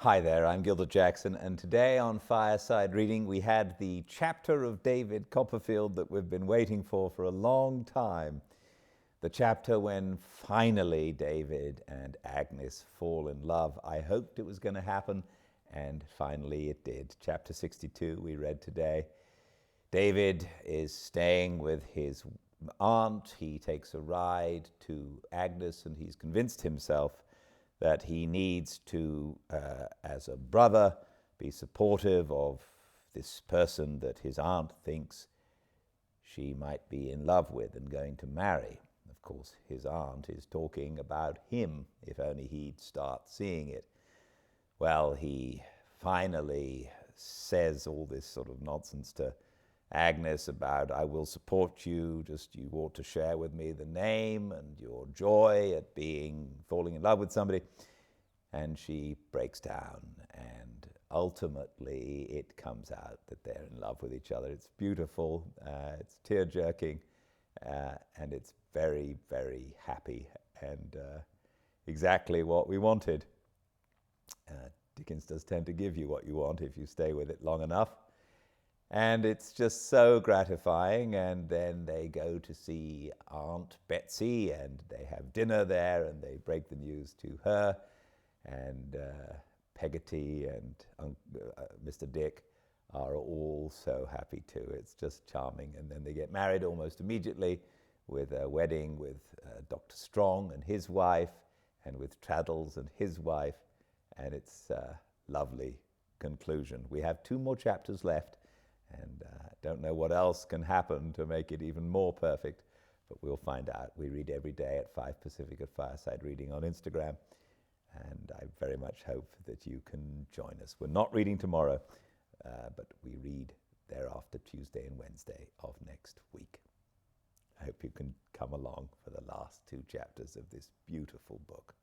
Hi there, I'm Gildart Jackson, and today on Fireside Reading we had the chapter of David Copperfield that we've been waiting for a long time. The chapter when finally David and Agnes fall in love. I hoped it was going to happen, and finally it did. Chapter 62 we read today. David is staying with his aunt. He takes a ride to Agnes, and he's convinced himself that he needs to, as a brother, be supportive of this person that his aunt thinks she might be in love with and going to marry. Of course, his aunt is talking about him, if only he'd start seeing it. Well, he finally says all this sort of nonsense to Agnes about, I will support you, just you ought to share with me the name and your joy at falling in love with somebody. And she breaks down, and ultimately it comes out that they're in love with each other. It's beautiful, it's tear-jerking, and it's very, very happy, and exactly what we wanted. Dickens does tend to give you what you want if you stay with it long enough. And it's just so gratifying, and then they go to see Aunt Betsy, and they have dinner there, and they break the news to her, and Peggotty and Mr. Dick are all so happy too. It's just charming, and then they get married almost immediately with a wedding with Dr. Strong and his wife, and with Traddles and his wife, and it's a lovely conclusion. We have 2 more chapters left, and don't know what else can happen to make it even more perfect, but we'll find out. We read every day at 5 Pacific at Fireside Reading on Instagram, and I very much hope that you can join us. We're not reading tomorrow, but we read thereafter Tuesday and Wednesday of next week. I hope you can come along for the last 2 chapters of this beautiful book.